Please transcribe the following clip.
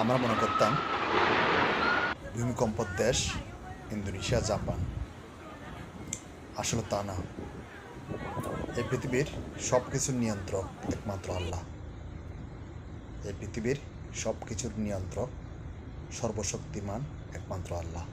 আমরা মনে করতাম ভূমিকম্পর দেশ ইন্দোনেশিয়া, জাপান। আসলে তা না। এই পৃথিবীর সব কিছুর নিয়ন্ত্রক একমাত্র আল্লাহ। এই পৃথিবীর সব কিছুর নিয়ন্ত্রক সর্বশক্তিমান একমাত্র আল্লাহ।